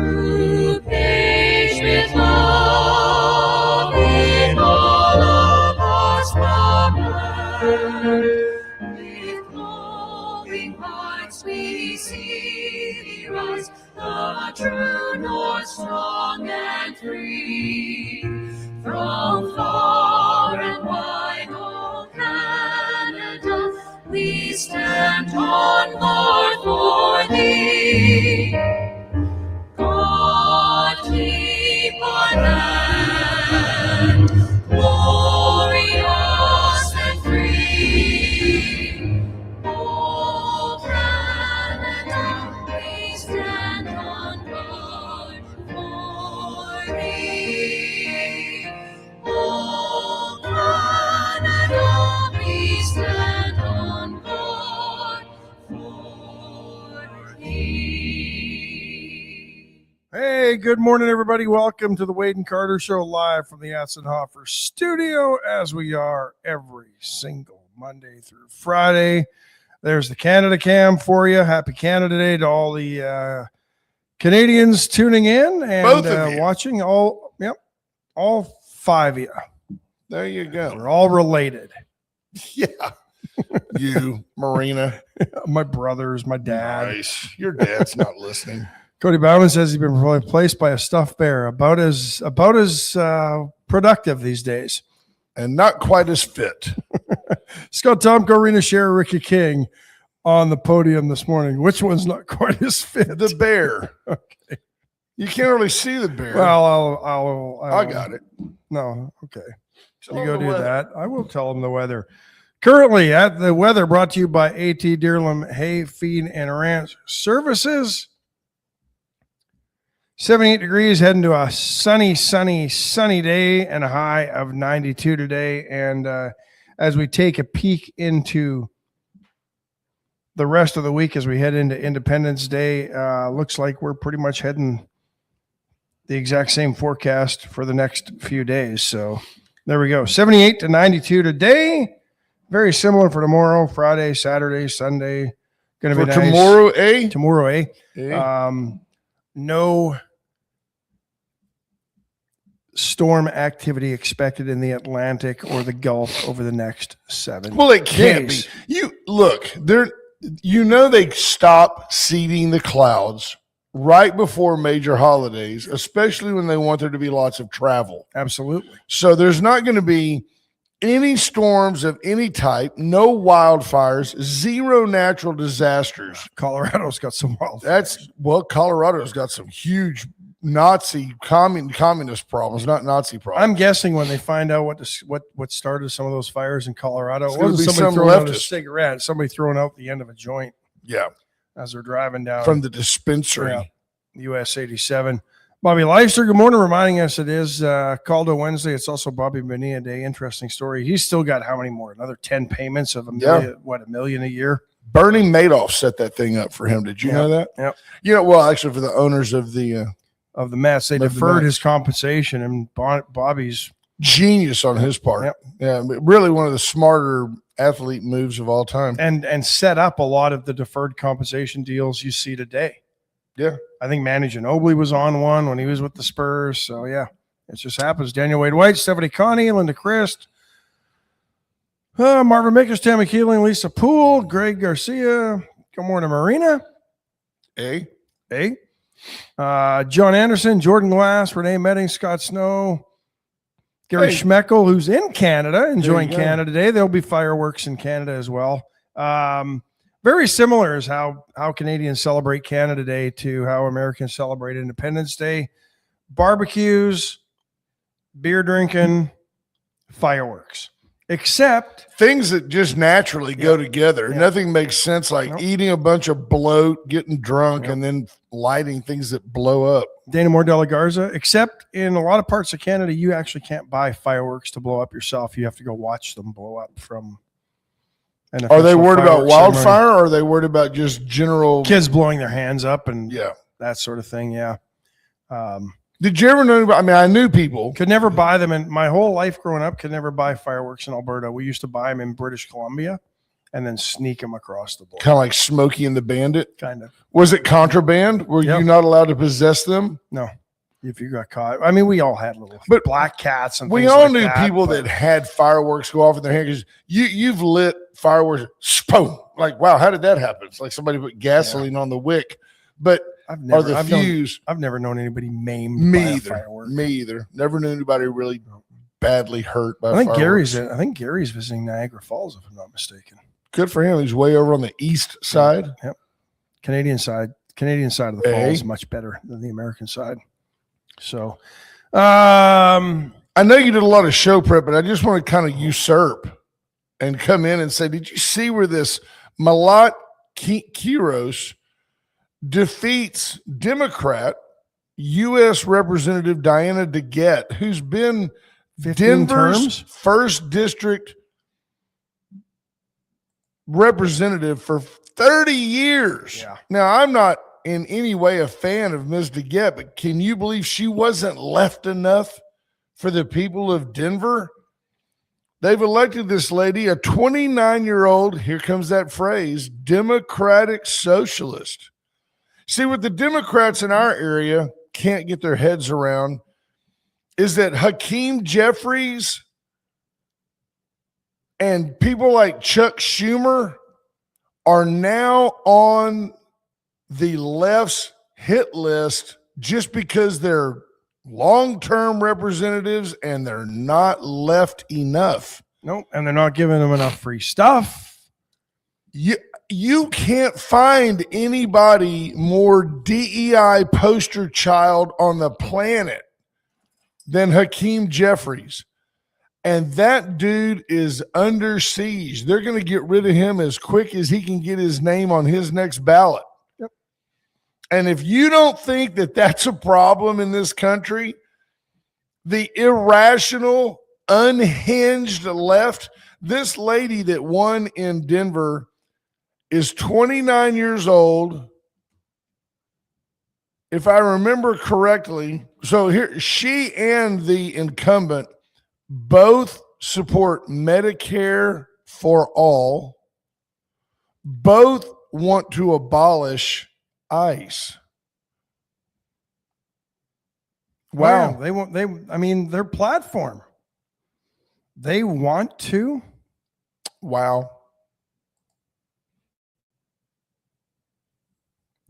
through page with love in all of us common. With glowing hearts we see thee rise, the true north, strong and free. From far and wide, old Canada, we stand on guard for thee. God keep our land glorious and free. Oh, Canada, we stand on guard for thee. Oh, Canada, we stand on guard for thee. Hey, good morning, everybody. Welcome to the Wade and Carter Show live from the Atzenhofer studio, as we are every single Monday through Friday. There's the Canada Cam for you. Happy Canada Day to all the Canadians tuning in and Both of you. watching. All five of you. There you go. We're all related. Yeah. You, Marina. My brothers, my dad. Nice. Your dad's not listening. Cody Bauman says he's been replaced by a stuffed bear. About as productive these days. And not quite as fit. Scott Tomko, Rena Share, Ricky King on the podium this morning. Which one's not quite as fit? The bear. Okay. You can't really see the bear. Well, I got it. No, okay. Tell You him go the do weather. that. I will tell them the weather. Currently at the weather brought to you by AT Deerlam Hay, Feed, and Ranch Services. 78 degrees, heading to a sunny day and a high of 92 today. And as we take a peek into the rest of the week, as we head into Independence Day, looks like we're pretty much heading the exact same forecast for the next few days. So there we go. 78 to 92 today. Very similar for tomorrow, Friday, Saturday, Sunday. Going to be For nice. tomorrow, eh? Tomorrow, eh? Eh? No storm activity expected in the Atlantic or the Gulf over the next 7 Well, it can't days. be. You look, they stop seeding the clouds right before major holidays, especially when they want there to be lots of travel. Absolutely. So there's not going to be any storms of any type, no wildfires, zero natural disasters. Colorado's got some wildfires. Colorado's got some huge Nazi communist problems, not Nazi problems. I'm guessing when they find out what started some of those fires in Colorado, It's it gonna wasn't be somebody some throwing out a leftist. cigarette, somebody throwing out the end of a joint Yeah, as they're driving down from the dispensary. US 87. Bobby Leister, good morning, reminding us it is Caldo Wednesday. It's also Bobby Bonilla Day. Interesting story. He's still got how many more? Another 10 payments of $1 million a year? Bernie Madoff set that thing up for him. Did you know that? Yep. Actually, for the owners of the Mets. They Of the deferred Mets. his compensation, and Bobby's genius on his part. Yep. Yeah, but really one of the smarter athlete moves of all time. and set up a lot of the deferred compensation deals you see today. Yeah. I think Manu Ginobili was on one when he was with the Spurs. So, yeah, it just happens. Daniel Wade White, Stephanie Connie, Linda Christ, Marvin Makers, Tammy Keeling, Lisa Poole, Greg Garcia. Good morning, Marina. Eh? Hey. John Anderson, Jordan Glass, Renee Medding, Scott Snow, Gary Hey. Schmeckel, who's in Canada, enjoying There you go. Canada Day. There'll be fireworks in Canada as well. Very similar is how Canadians celebrate Canada Day to how Americans celebrate Independence Day. Barbecues, beer drinking, fireworks. Except Things that just naturally go together. Yeah. Nothing makes sense like Nope. eating a bunch of bloat, getting drunk, Yep. and then lighting things that blow up. Dana Moore de la Garza, except in a lot of parts of Canada, you actually can't buy fireworks to blow up yourself. You have to go watch them blow up from an Are they official worried about fireworks ceremony. wildfire, or are they worried about just general? Kids blowing their hands up and Yeah. that sort of thing. Yeah. Did you ever know about? I mean, I knew people. Could never buy them. And my whole life growing up, could never buy fireworks in Alberta. We used to buy them in British Columbia. and then sneak them across the border. Kind of like Smokey and the Bandit. Kind of. Was it contraband? Were Yep. you not allowed to possess them? No. If you got caught. I mean, we all had little But black cats and we things all like knew that, people but that had fireworks go off in their hand because you've lit fireworks, boom, like, wow, how did that happen? It's like somebody put gasoline on the wick. But I've or the never, fuse. I've never known anybody maimed Me by a either. firework. Me either. Never knew anybody really badly hurt by I think fireworks. Gary's visiting Niagara Falls, if I'm not mistaken. Good for him. He's way over on the east side. Yep. Canadian side of the falls is much better than the American side. So, I know you did a lot of show prep, but I just want to kind of usurp and come in and say, did you see where this Malat Kiros defeats Democrat U.S. Representative Diana DeGette, who's been 15 Denver's terms? first district representative for 30 years. Yeah. Now, I'm not in any way a fan of Ms. DeGette, but can you believe she wasn't left enough for the people of Denver? They've elected this lady, a 29-year-old, here comes that phrase, Democratic socialist. See, what the Democrats in our area can't get their heads around is that Hakeem Jeffries and people like Chuck Schumer are now on the left's hit list just because they're long-term representatives and they're not left enough. Nope. And they're not giving them enough free stuff. You can't find anybody more DEI poster child on the planet than Hakeem Jeffries. And that dude is under siege. They're going to get rid of him as quick as he can get his name on his next ballot. Yep. And if you don't think that that's a problem in this country, the irrational, unhinged left, this lady that won in Denver is 29 years old. If I remember correctly, so here she and the incumbent both support Medicare for all. Both want to abolish ICE. Wow. Their platform. They want to. Wow.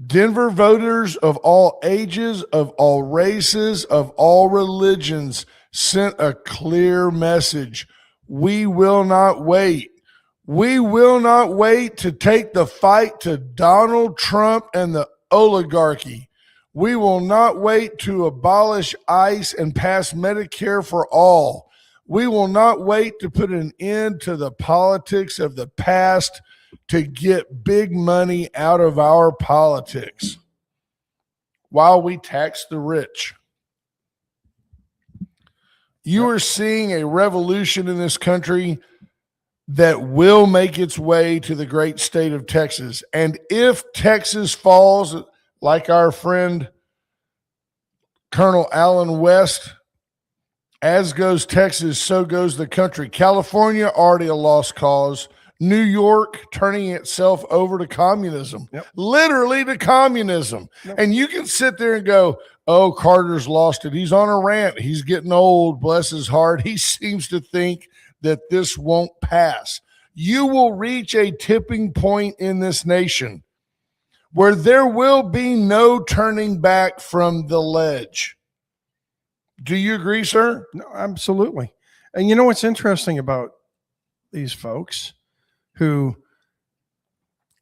Denver voters of all ages, of all races, of all religions sent a clear message. We will not wait. We will not wait to take the fight to Donald Trump and the oligarchy. We will not wait to abolish ICE and pass Medicare for all. We will not wait to put an end to the politics of the past to get big money out of our politics while we tax the rich. You are seeing a revolution in this country that will make its way to the great state of Texas. And if Texas falls, like our friend Colonel Allen West, as goes Texas, so goes the country. California, already a lost cause. New York turning itself over to communism, literally to communism. And you can sit there and go, oh, Carter's lost it. He's on a rant. He's getting old. Bless his heart. He seems to think that this won't pass. You will reach a tipping point in this nation where there will be no turning back from the ledge. Do you agree, sir? No, absolutely. And you know what's interesting about these folks who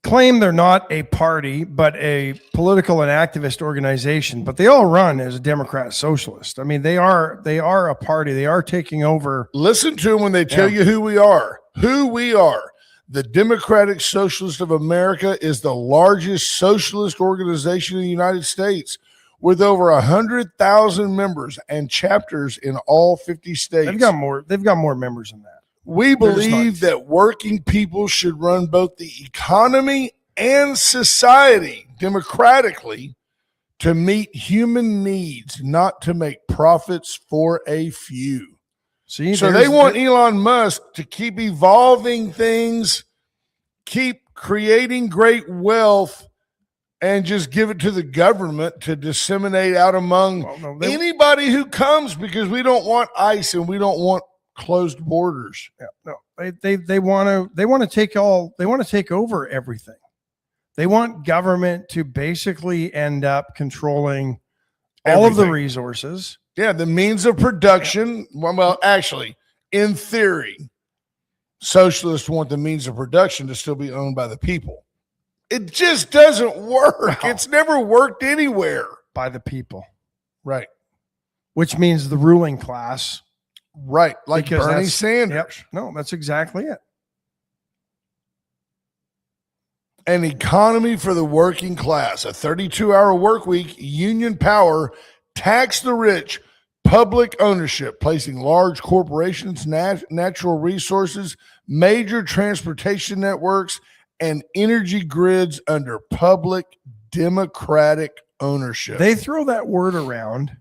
claim they're not a party, but a political and activist organization, but they all run as a Democrat socialist. I mean, they are a party. They are taking over. Listen to them when they tell you who we are. Who we are. The Democratic Socialist of America is the largest socialist organization in the United States with over 100,000 members and chapters in all 50 states. They've got more members than that. We believe that working people should run both the economy and society democratically to meet human needs, not to make profits for a few. See, so they want Elon Musk to keep evolving things keep creating great wealth and just give it to the government to disseminate out among anybody who comes, because we don't want ICE and we don't want closed borders. Yeah, no, they want to take over everything. They want government to basically end up controlling all of the resources. Yeah, the means of production. Well, actually, in theory, socialists want the means of production to still be owned by the people. It just doesn't work. No. It's never worked anywhere. By the people. Right. Which means the ruling class. Right. Like Bernie Sanders. Yep. No, that's exactly it. An economy for the working class, a 32-hour work week, union power, tax the rich, public ownership, placing large corporations, natural resources, major transportation networks, and energy grids under public democratic ownership. They throw that word around.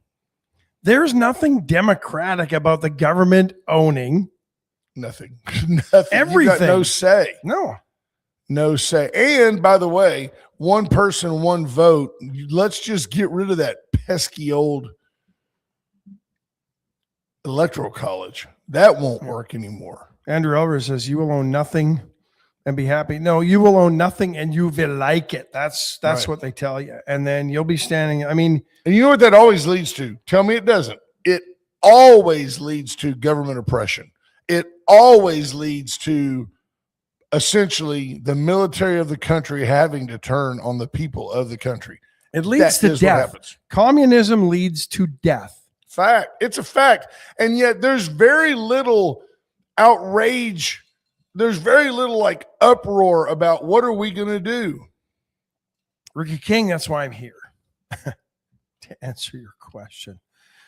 There's nothing democratic about the government owning. Nothing. Nothing. Everything. You got no say. No say. And by the way, one person, one vote. Let's just get rid of that pesky old electoral college. That won't work anymore. Andrew Elver says, you will own nothing and be happy. No, you will own nothing and you will like it. That's right. What they tell you. And then you'll be standing. I mean, and you know what that always leads to? Tell me it doesn't. It always leads to government oppression. It always leads to essentially the military of the country having to turn on the people of the country. It leads to death. Communism leads to death. Fact. It's a fact. And yet there's very little outrage. There's very little like uproar about what are we going to do? Ricky King, that's why I'm here. To answer your question.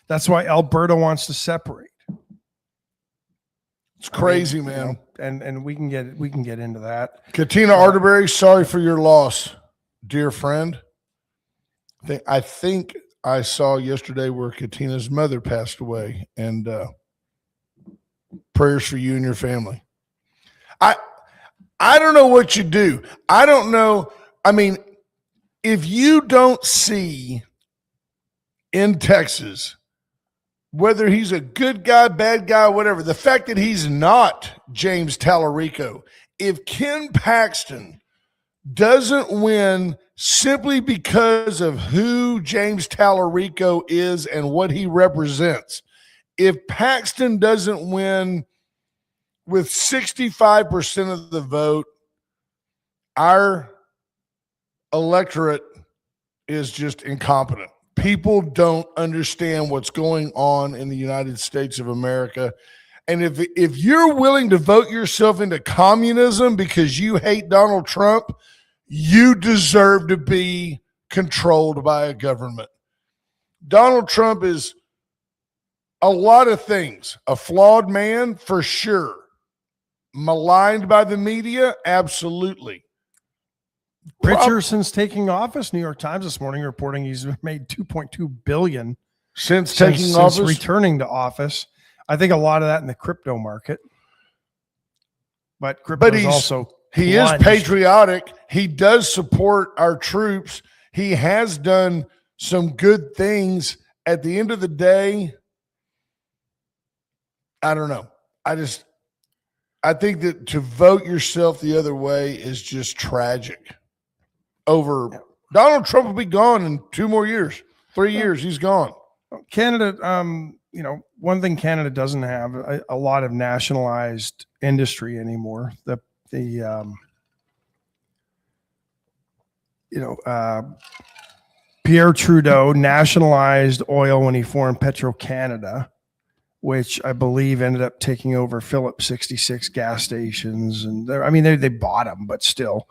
That's why Alberta wants to separate. It's crazy, man. You know, and we can get into that. Katina Arterberry, sorry for your loss, dear friend. I think I saw yesterday where Katina's mother passed away, and prayers for you and your family. I don't know what you do. I don't know. I mean, if you don't see in Texas, whether he's a good guy, bad guy, whatever, the fact that he's not James Tallarico, if Ken Paxton doesn't win simply because of who James Tallarico is and what he represents, if Paxton doesn't win with 65% of the vote, our electorate is just incompetent. People don't understand what's going on in the United States of America. And if you're willing to vote yourself into communism because you hate Donald Trump, you deserve to be controlled by a government. Donald Trump is a lot of things. A flawed man, for sure. Maligned by the media, absolutely. Richer since taking office. New York Times this morning reporting he's made $2.2 billion since returning to office. I think a lot of that in the crypto market, but is also he is patriotic. He does support our troops. He has done some good things. At the end of the day, I don't know. I think that to vote yourself the other way is just tragic. Donald Trump will be gone in 2 more years, 3 years. He's gone. Canada, one thing Canada doesn't have a lot of nationalized industry anymore. Pierre Trudeau nationalized oil when he formed Petro-Canada, which I believe ended up taking over Phillips 66 gas stations. And they bought them, but still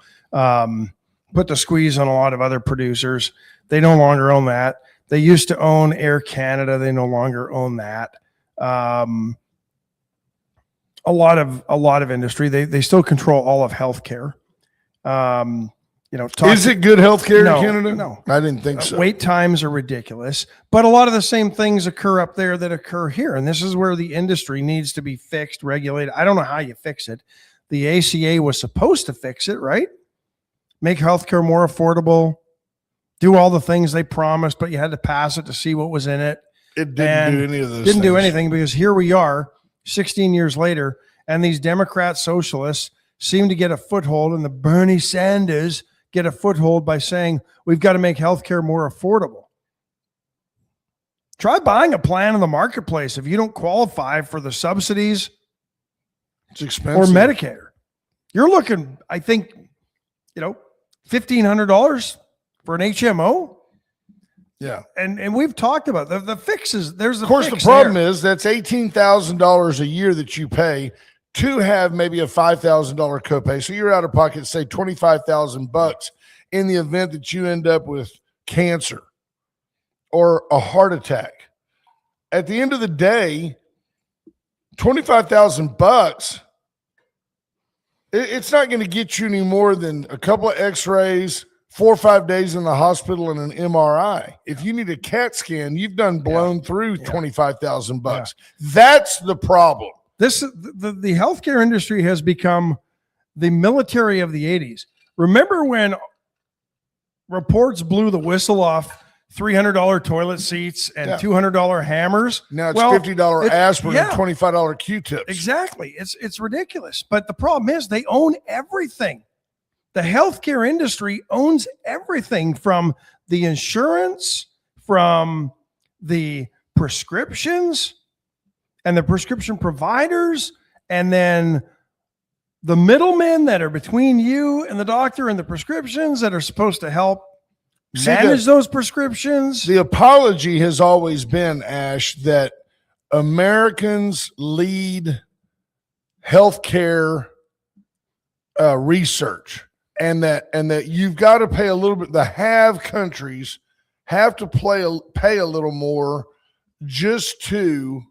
put the squeeze on a lot of other producers. They no longer own that. They used to own Air Canada. They no longer own that. A lot of industry. They still control all of healthcare. Is it good healthcare in Canada? No, I didn't think so. Wait times are ridiculous, but a lot of the same things occur up there that occur here. And this is where the industry needs to be fixed, regulated. I don't know how you fix it. The ACA was supposed to fix it, right? Make healthcare more affordable, do all the things they promised, but you had to pass it to see what was in it. It didn't do any of those Didn't do things. anything, because here we are 16 years later, and these Democrat socialists seem to get a foothold, and the Bernie Sanders get a foothold by saying we've got to make healthcare more affordable. Try buying a plan in the marketplace if you don't qualify for the subsidies It's expensive. or Medicare. You're looking, I think, $1,500 for an HMO. Yeah. And we've talked about the fixes. There's Of course, the problem is that's $18,000 a year that you pay to have maybe a $5,000 copay. So you're out of pocket, say $25,000 in the event that you end up with cancer or a heart attack. At the end of the day, $25,000, it's not going to get you any more than a couple of x-rays, 4 or 5 days in the hospital, and an MRI. If you need a CAT scan, you've done blown through $25,000. That's the problem. The healthcare industry has become the military of the 80s. Remember when reports blew the whistle off $300 toilet seats and $200 hammers? Now it's $50 aspirin and $25 Q-tips. Exactly. It's ridiculous. But the problem is they own everything. The healthcare industry owns everything, from the insurance, from the prescriptions and the prescription providers, and then the middlemen that are between you and the doctor and the prescriptions that are supposed to help manage those prescriptions. The apology has always been, Ash, that Americans lead healthcare research, and that you've got to pay a little bit. The have countries have to pay a little more just to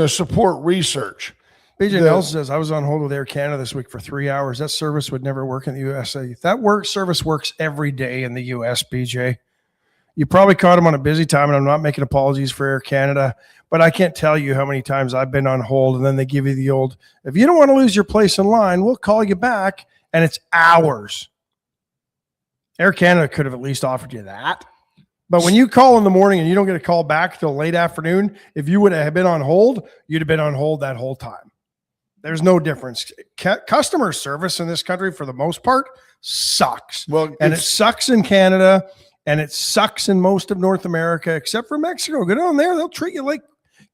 support research. BJ Nelson says, I was on hold with Air Canada this week for 3 hours. That service would never work in the USA. That service works every day in the US, BJ. You probably caught him on a busy time, and I'm not making apologies for Air Canada, but I can't tell you how many times I've been on hold, and then they give you the old, if you don't want to lose your place in line, we'll call you back, and it's hours. Air Canada could have at least offered you that. But when you call in the morning and you don't get a call back till late afternoon, if you would have been on hold, you'd have been on hold that whole time. There's no difference. Customer service in this country, for the most part, sucks. And it sucks in Canada, and it sucks in most of North America, except for Mexico. Go down there. They'll treat you like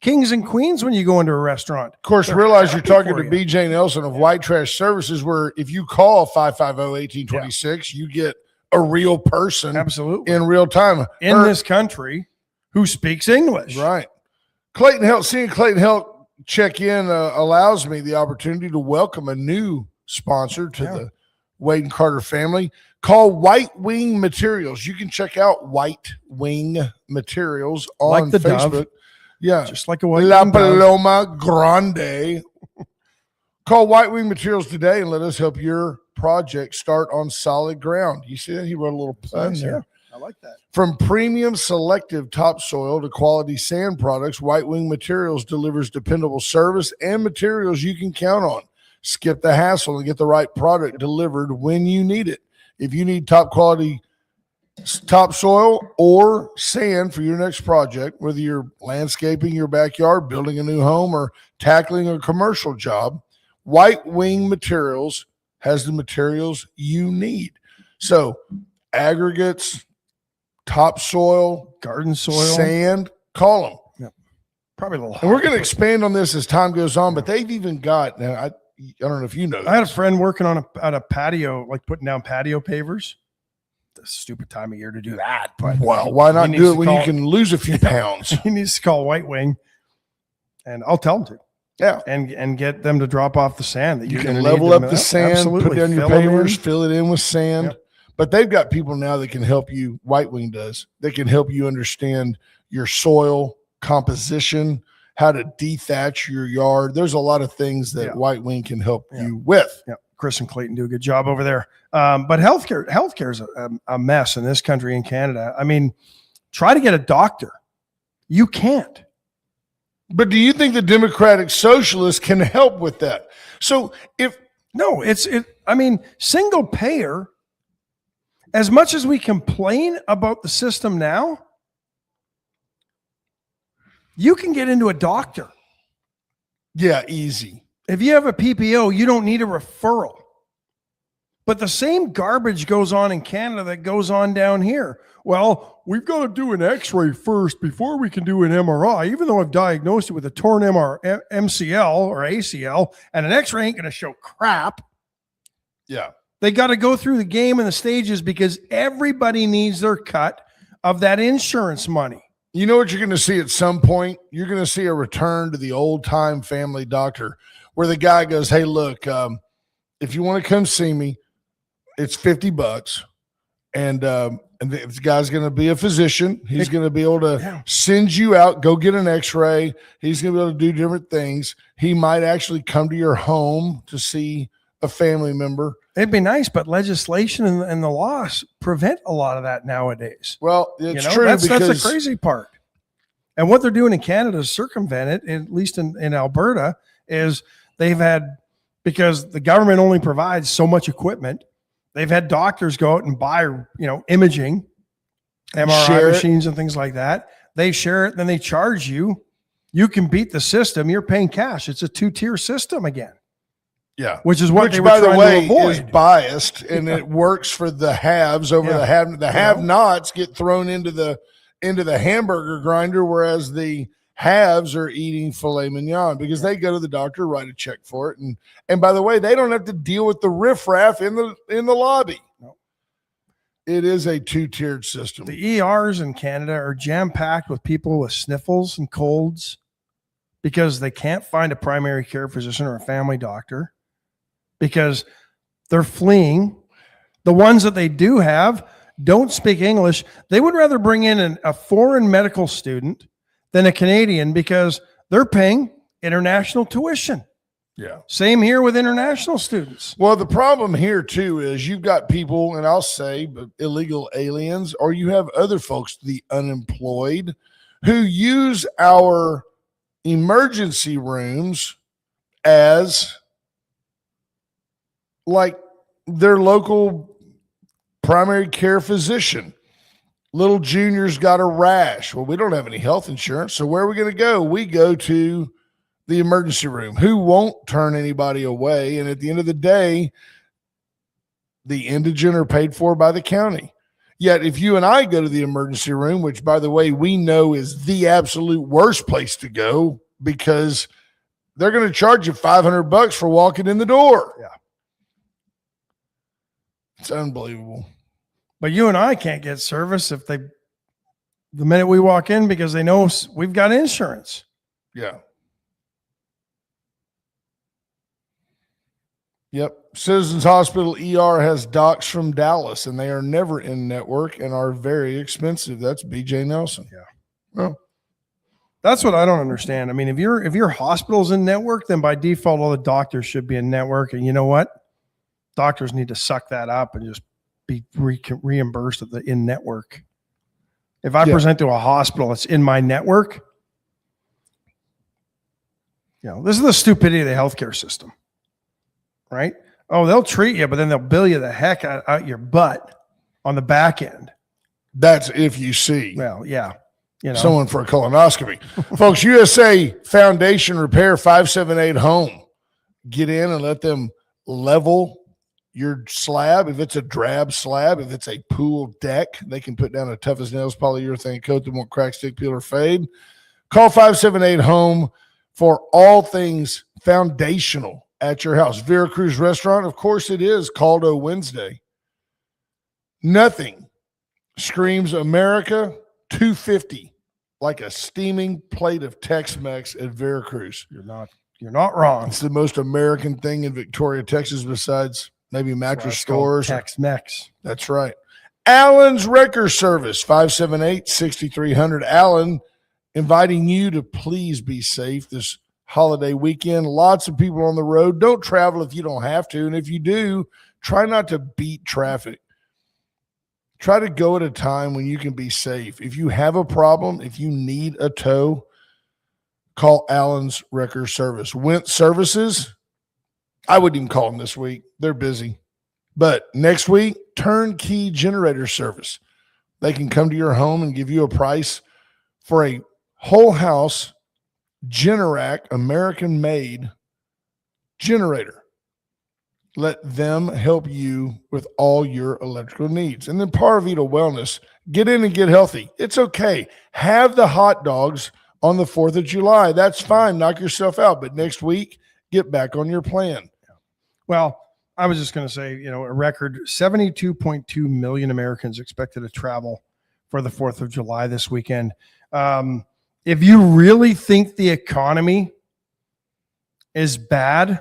kings and queens when you go into a restaurant. Of course, realize you're talking to BJ Nelson of White Trash Services, where if you call 550-1826, you get a real person in real time in this country who speaks English. Right. Seeing Clayton Health check in allows me the opportunity to welcome a new sponsor to the Wade and Carter family. Call White Wing Materials. You can check out White Wing Materials on Facebook. Dove. Yeah. Just like a white La wing Paloma Grande. Call White Wing Materials today and let us help your project start on solid ground. You see that? He wrote a little pun there. I like that. From premium selective topsoil to quality sand products, White Wing Materials delivers dependable service and materials you can count on. Skip the hassle and get the right product delivered when you need it. If you need top quality topsoil or sand for your next project, whether you're landscaping your backyard, building a new home, or tackling a commercial job, White Wing Materials has the materials you need. So aggregates, topsoil, garden soil, sand, call them. Yep. Probably a little hot. And we're going to expand on this as time goes on, but they've even got, now I don't know if you know. I had a friend working on a patio, like putting down patio pavers. The stupid time of year to do that. But well, why not do it when you can lose a few pounds? He needs to call White Wing, and I'll tell him to. Yeah. And get them to drop off the sand that you can level up the sand, put down your pavers, fill it in with sand. Yep. But they've got people now that can help you. White Wing does. They can help you understand your soil composition, how to dethatch your yard. There's a lot of things that White Wing can help you with. Yeah. Chris and Clayton do a good job over there. But healthcare is a mess in this country and Canada. I mean, try to get a doctor. You can't. But do you think the Democratic Socialists can help with that? So No, I mean, single payer, as much as we complain about the system now, you can get into a doctor. yeah, easy. If you have a PPO, you don't need a referral. But the same garbage goes on in Canada that goes on down here. Well, we've got to do an x-ray first before we can do an MRI, even though I've diagnosed it with a torn MCL or ACL, and an x-ray ain't going to show crap. Yeah. They got to go through the game and the stages because everybody needs their cut of that insurance money. You know what you're going to see at some point? You're going to see a return to the old-time family doctor where the guy goes, hey, look, if you want to come see me, it's $50. And this guy's going to be a physician. He's going to be able to send you out, go get an x-ray. He's going to be able to do different things. He might actually come to your home to see a family member. It'd be nice, but legislation and the laws prevent a lot of that nowadays. Well, it's true. That's the crazy part. And what they're doing in Canada to circumvent it, at least in Alberta, is they've had, because the government only provides so much equipment, they've had doctors go out and buy, imaging, MRI machines and things like that. They share it, then they charge you. You can beat the system. You're paying cash. It's a 2-tier system again. Yeah, which is what they were by the trying way, to avoid. Is biased, and it works for the haves over the have. The have-nots get thrown into the hamburger grinder, whereas the haves are eating filet mignon because they go to the doctor, write a check for it, and by the way, they don't have to deal with the riffraff in the lobby. No. It is a 2-tiered system. The ERs in Canada are jam-packed with people with sniffles and colds because they can't find a primary care physician or a family doctor, because they're fleeing. The ones that they do have don't speak English. They would rather bring in a foreign medical student than a Canadian because they're paying international tuition. Yeah. Same here with international students. Well, the problem here too is you've got people, and I'll say illegal aliens, or you have other folks, the unemployed, who use our emergency rooms as like their local primary care physician. Little Junior's got a rash. Well, we don't have any health insurance, so where are we going to go? We go to the emergency room, who won't turn anybody away. And at the end of the day, the indigent are paid for by the county. Yet if you and I go to the emergency room, which by the way, we know is the absolute worst place to go because they're going to charge you $500 for walking in the door. Yeah. It's unbelievable. But you and I can't get service the minute we walk in because they know we've got insurance. Yeah. Yep. Citizens Hospital ER has docs from Dallas, and they are never in network and are very expensive. That's BJ Nelson. Yeah. Well, that's what I don't understand. I mean, if your hospital's in network, then by default, all the doctors should be in network. And you know what? Doctors need to suck that up and just be reimbursed at the in network. If I present to a hospital that's in my network, this is the stupidity of the healthcare system, right? Oh, they'll treat you, but then they'll bill you the heck out your butt on the back end. That's if you see. Well, yeah. Someone for a colonoscopy. Folks, USA Foundation Repair 578 Home. Get in and let them level your slab. If it's a drab slab, if it's a pool deck, they can put down a tough as nails polyurethane coat that won't crack, stick, peel, or fade. Call 578 Home for all things foundational at your house. Veracruz Restaurant, of course it is Caldo Wednesday. Nothing screams America 250 like a steaming plate of Tex-Mex at Veracruz. You're not wrong. It's the most American thing in Victoria, Texas, besides maybe mattress stores. Tex-Mex. That's right. Allen's Wrecker Service, 578-6300. Allen, inviting you to please be safe this holiday weekend. Lots of people on the road. Don't travel if you don't have to. And if you do, try not to beat traffic. Try to go at a time when you can be safe. If you have a problem, if you need a tow, call Allen's Wrecker Service. Went Services, I wouldn't even call them this week. They're busy. But next week, turnkey generator service. They can come to your home and give you a price for a whole house Generac American-made generator. Let them help you with all your electrical needs. And then Parvita Wellness, get in and get healthy. It's okay. Have the hot dogs on the 4th of July. That's fine. Knock yourself out. But next week, get back on your plan. Well, I was just going to say, a record 72.2 million Americans expected to travel for the 4th of July this weekend. If you really think the economy is bad,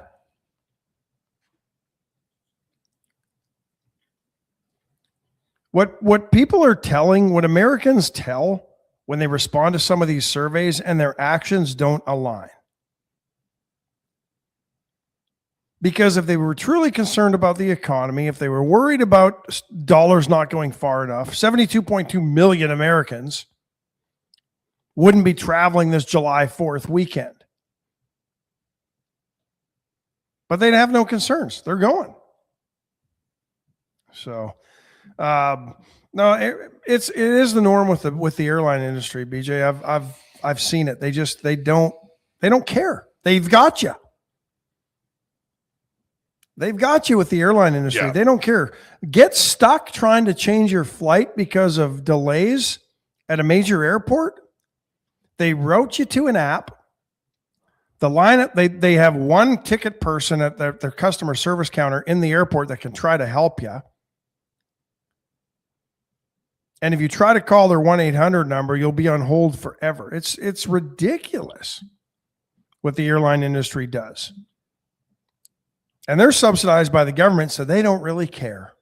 what people are telling, what Americans tell when they respond to some of these surveys and their actions don't align. Because if they were truly concerned about the economy, if they were worried about dollars not going far enough, 72.2 million Americans wouldn't be traveling this July 4th weekend. But they'd have no concerns. They're going. So, no, it is the norm with the airline industry, BJ. I've seen it. They don't care. They've got you. They've got you with the airline industry. Yeah. They don't care. Get stuck trying to change your flight because of delays at a major airport. They route you to an app. The lineup, they have one ticket person at their customer service counter in the airport that can try to help you. And if you try to call their 1-800 number, you'll be on hold forever. It's ridiculous what the airline industry does. And they're subsidized by the government, so they don't really care.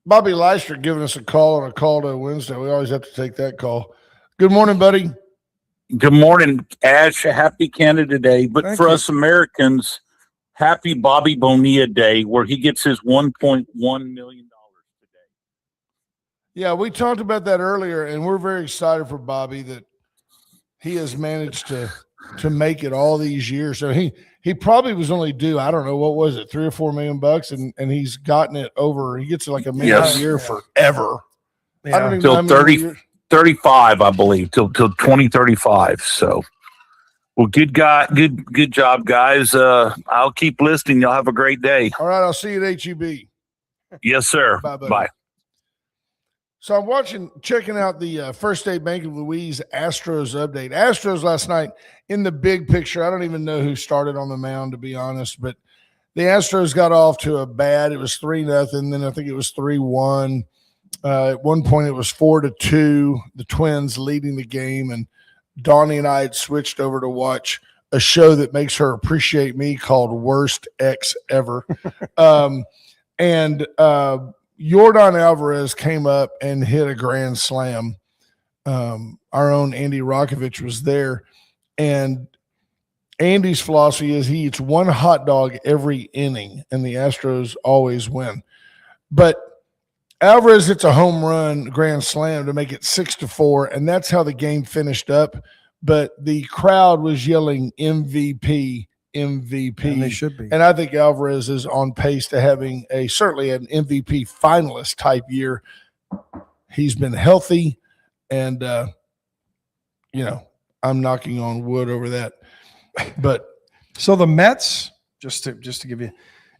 Bobby Leister giving us a call on a call to Wednesday. We always have to take that call. Good morning, buddy. Good morning, Ash. Happy Canada Day. But Thank for you. us Americans, happy Bobby Bonilla Day, where he gets his $1.1 million today. Yeah, we talked about that earlier, and we're very excited for Bobby that he has managed to make it all these years. So he probably was only due, I don't know, what was it, $3 or $4 million, and he's gotten it over. He gets like $1 million a year forever. Yeah. I don't even know how Till many years. 35, I believe, till 2035. So, well, good job, guys. I'll keep listening. Y'all have a great day. All right, I'll see you at HEB. Yes, sir. Bye, buddy. Bye. So I'm checking out the First State Bank of Louise Astros update. Astros last night, in the big picture, I don't even know who started on the mound, to be honest, but the Astros got off to a bad. It was 3-0. Then I think it was 3-1. At one point, it was 4-2. The Twins leading the game, and Donnie and I had switched over to watch a show that makes her appreciate me called Worst Ex Ever. Yordan Alvarez came up and hit a grand slam. Our own Andy Rokovich was there, and Andy's philosophy is he eats one hot dog every inning, and the Astros always win. But Alvarez hits a home run grand slam to make it 6-4, and that's how the game finished up. But the crowd was yelling MVP. MVP. And they should be. And I think Alvarez is on pace to having certainly an MVP finalist type year. He's been healthy, and I'm knocking on wood over that. But so the Mets, just to give you,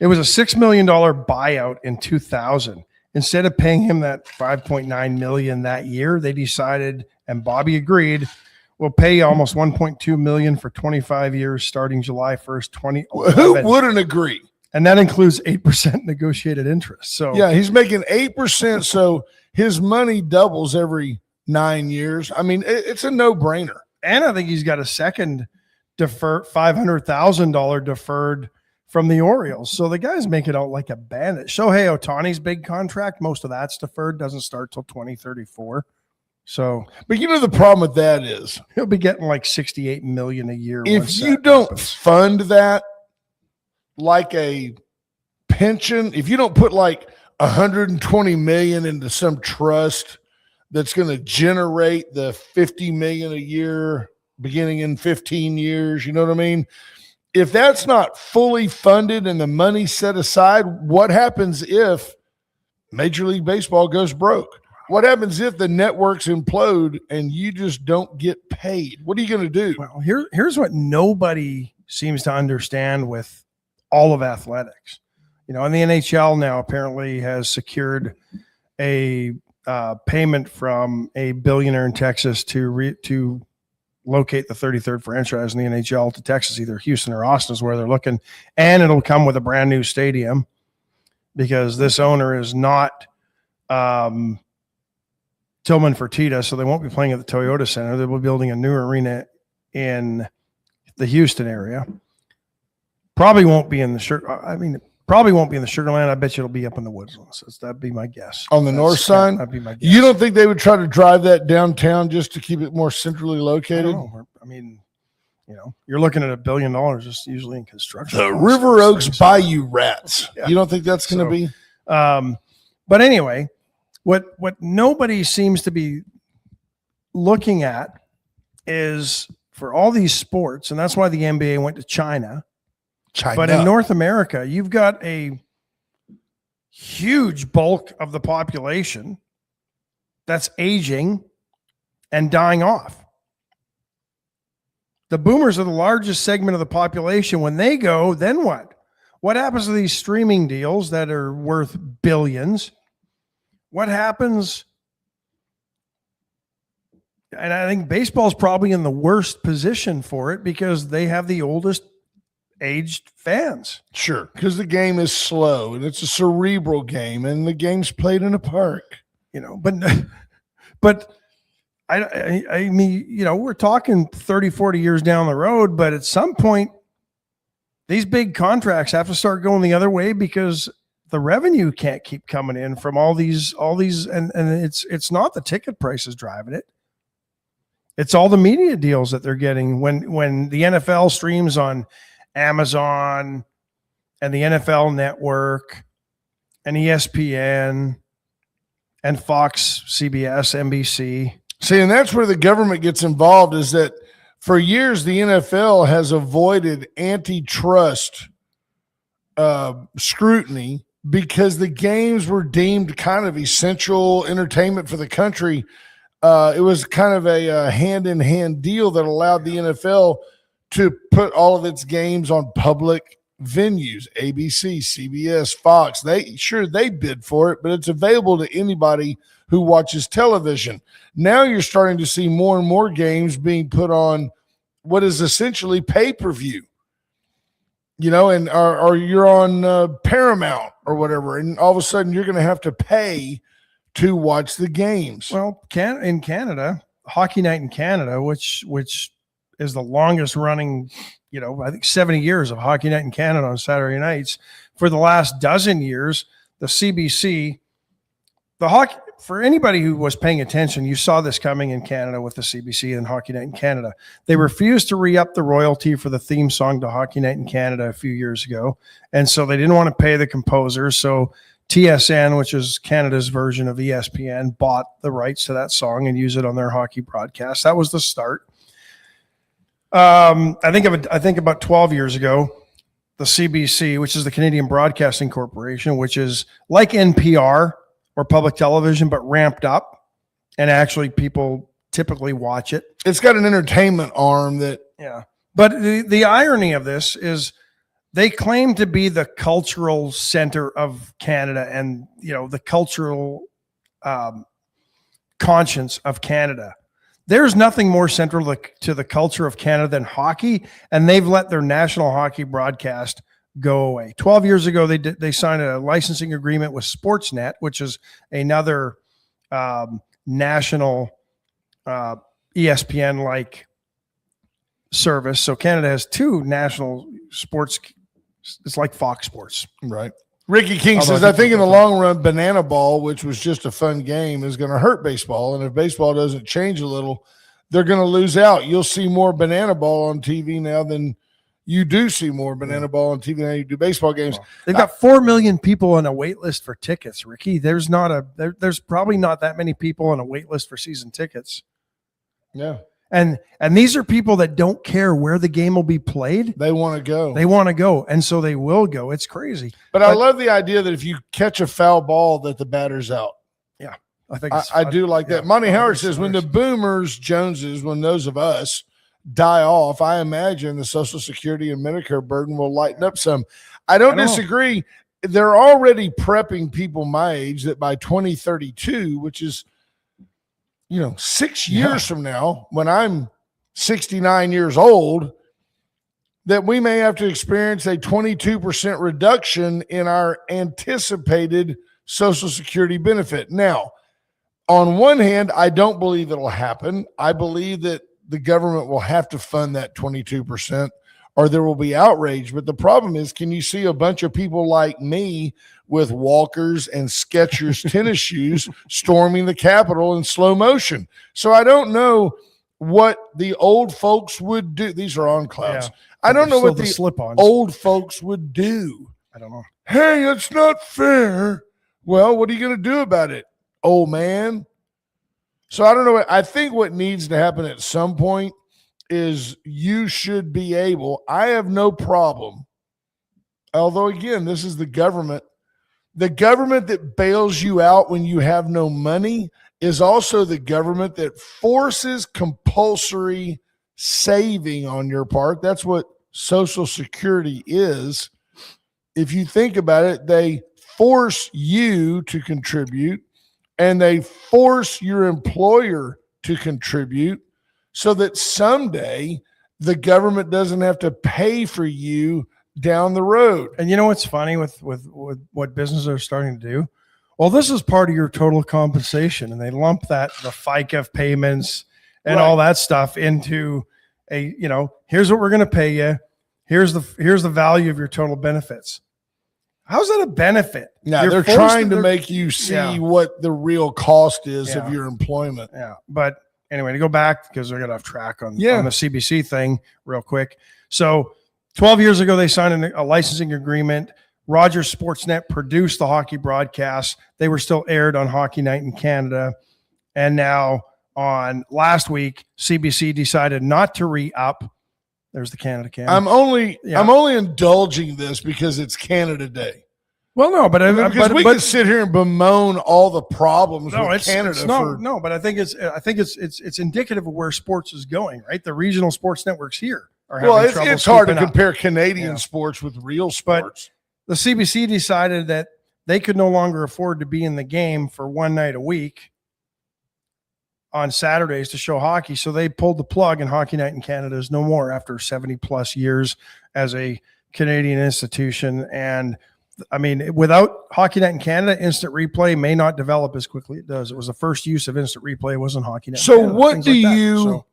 it was a $6 million buyout in 2000. Instead of paying him that $5.9 million that year, they decided, and Bobby agreed, we'll pay you almost $1.2 million for 25 years starting July 1st, 2011. Who wouldn't agree? And that includes 8% negotiated interest. So yeah, he's making 8%. So his money doubles every 9 years. I mean, it's a no-brainer. And I think he's got a second $500,000 deferred from the Orioles. So the guy's making out like a bandit. Shohei Ohtani's big contract, most of that's deferred, doesn't start till 2034. So, but the problem with that is he'll be getting like $68 million a year. If you don't fund that like a pension, if you don't put like $120 million into some trust that's going to generate the $50 million a year beginning in 15 years. You know what I mean? If that's not fully funded and the money set aside, what happens if Major League Baseball goes broke? What happens if the networks implode and you just don't get paid? What are you going to do? Well, here's what nobody seems to understand with all of athletics. And the NHL now apparently has secured a payment from a billionaire in Texas to locate the 33rd franchise in the NHL to Texas, either Houston or Austin is where they're looking. And it'll come with a brand new stadium because this owner is not Tillman Fertitta, so they won't be playing at the Toyota Center. They will be building a new arena in the Houston area. Probably won't be in the probably won't be in the Sugar Land. I bet you it'll be up in the Woodlands. That'd be my guess. On the north side? That'd be my guess. You don't think they would try to drive that downtown just to keep it more centrally located? I don't know. I mean, you're looking at $1 billion just usually in construction. The River Oaks Bayou Rats. Yeah. You don't think that's going to be? But anyway, what nobody seems to be looking at is for all these sports, and that's why the NBA went to China. But in North America, you've got a huge bulk of the population that's aging and dying off. The boomers are the largest segment of the population. When they go, then what? What happens to these streaming deals that are worth billions? What happens? And I think baseball is probably in the worst position for it because they have the oldest aged fans. Sure, because the game is slow and it's a cerebral game and the game's played in a park. But I mean, we're talking 30, 40 years down the road, but at some point these big contracts have to start going the other way because the revenue can't keep coming in from all these and it's not the ticket prices driving it. It's all the media deals that they're getting when the NFL streams on Amazon and the NFL Network and ESPN and Fox, CBS, NBC. See, and that's where the government gets involved, is that for years the NFL has avoided antitrust scrutiny because the games were deemed kind of essential entertainment for the country. It was kind of a hand-in-hand deal that allowed the NFL to put all of its games on public venues, ABC, CBS, Fox. They bid for it, but it's available to anybody who watches television. Now you're starting to see more and more games being put on what is essentially pay-per-view, and or you're on Paramount or whatever, and all of a sudden you're going to have to pay to watch the games. Well, in Canada, Hockey Night in Canada, which is the longest running, I think 70 years of Hockey Night in Canada on Saturday nights. For the last dozen years, the CBC, for anybody who was paying attention, you saw this coming in Canada with the CBC and Hockey Night in Canada. They refused to re-up the royalty for the theme song to Hockey Night in Canada a few years ago. And so they didn't want to pay the composers. So TSN, which is Canada's version of ESPN, bought the rights to that song and used it on their hockey broadcast. That was the start. I think about 12 years ago, the CBC, which is the Canadian Broadcasting Corporation, which is like NPR or public television, but ramped up, and actually people typically watch it. It's got an entertainment arm that. Yeah. But the irony of this is they claim to be the cultural center of Canada and, the cultural conscience of Canada. There's nothing more central to the culture of Canada than hockey, and they've let their national hockey broadcast go away. 12 years ago, they signed a licensing agreement with Sportsnet, which is another national ESPN-like service. So Canada has two national sports. It's like Fox Sports. Right. Ricky King says, I think in the long run, banana ball, which was just a fun game, is going to hurt baseball. And if baseball doesn't change a little, they're going to lose out. You'll see more banana ball on TV now than you do see more banana ball on TV than you do baseball games. They've got 4 million people on a wait list for tickets, Ricky. There's probably not that many people on a wait list for season tickets. Yeah. And these are people that don't care where the game will be played. They want to go. They want to go. And so they will go. It's crazy. But I love the idea that if you catch a foul ball, that the batter's out. Yeah. I think I do like that. Monty Howard says when the boomers, Joneses, when those of us die off, I imagine the Social Security and Medicare burden will lighten up some. I don't disagree. They're already prepping people my age that by 2032, which is, 6 years from now, when I'm 69 years old, that we may have to experience a 22% reduction in our anticipated Social Security benefit. Now, on one hand, I don't believe it'll happen. I believe that the government will have to fund that 22%. Or there will be outrage. But the problem is, can you see a bunch of people like me with walkers and Skechers tennis shoes storming the Capitol in slow motion? So I don't know what the old folks would do. These are on clouds. Yeah. I don't know what the slip-ons. old folks would do. I don't know. Hey, it's not fair. Well, what are you going to do about it, old man? So I don't know. I think what needs to happen at some point is you should be able, I have no problem, although again, this is the government that bails you out when you have no money is also the government that forces compulsory saving on your part. That's what Social Security is. If you think about it, they force you to contribute and they force your employer to contribute, so that someday the government doesn't have to pay for you down the road. And you know what's funny with what businesses are starting to do? Well, this is part of your total compensation, and they lump the FICA payments and all that stuff into here's what we're going to pay you. Here's the value of your total benefits. How's that a benefit? Yeah, they're trying to make you see what the real cost is of your employment. Yeah, but anyway, to go back, because we're going to have track on the CBC thing real quick. So 12 years ago, they signed a licensing agreement. Rogers Sportsnet produced the hockey broadcasts. They were still aired on Hockey Night in Canada. And now on last week, CBC decided not to re-up. There's the Canada Cam. I'm only indulging this because it's Canada Day. Well, no, but we can sit here and bemoan all the problems with Canada. But I think it's indicative of where sports is going, right? The regional sports networks here are having trouble. It's hard to compare Canadian sports with real sports. But the CBC decided that they could no longer afford to be in the game for one night a week on Saturdays to show hockey, so they pulled the plug, and Hockey Night in Canada is no more after 70 plus years as a Canadian institution. And I mean, without Hockey Night in Canada, instant replay may not develop as quickly it does. It was the first use of instant replay. It wasn't Hockey Night. So what do you?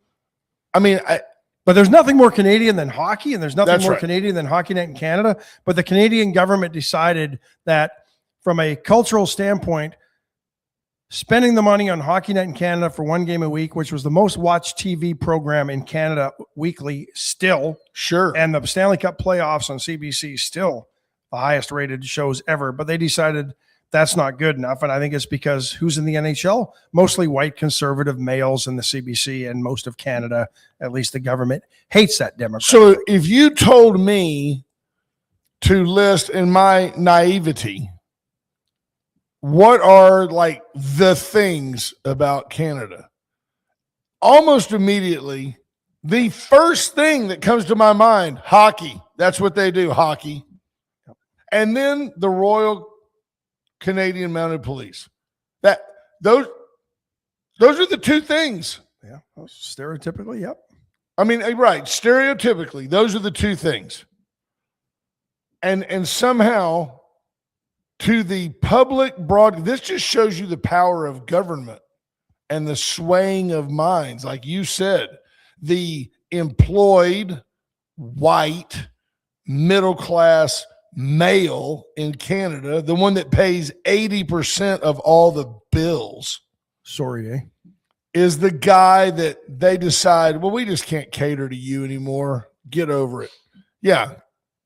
But there's nothing more Canadian than hockey, and there's nothing more Canadian than Hockey Night in Canada. But the Canadian government decided that, from a cultural standpoint, spending the money on Hockey Night in Canada for one game a week, which was the most watched TV program in Canada weekly still. Sure. And the Stanley Cup playoffs on CBC still the highest rated shows ever. But they decided that's not good enough. And I think it's because who's in the NHL? Mostly white conservative males in the CBC, and most of Canada, at least the government, hates that demographic. So if you told me to list, in my naivety, what are like the things about Canada? Almost immediately, the first thing that comes to my mind, hockey. That's what they do, hockey. And then the Royal Canadian Mounted Police. Those are the two things. Yeah, stereotypically, yep. I mean, right, stereotypically, those are the two things. And somehow, to the public this just shows you the power of government and the swaying of minds. Like you said, the employed, white, middle-class male in Canada, the one that pays 80% of all the bills, is the guy that they decide, well, we just can't cater to you anymore. Get over it. Yeah.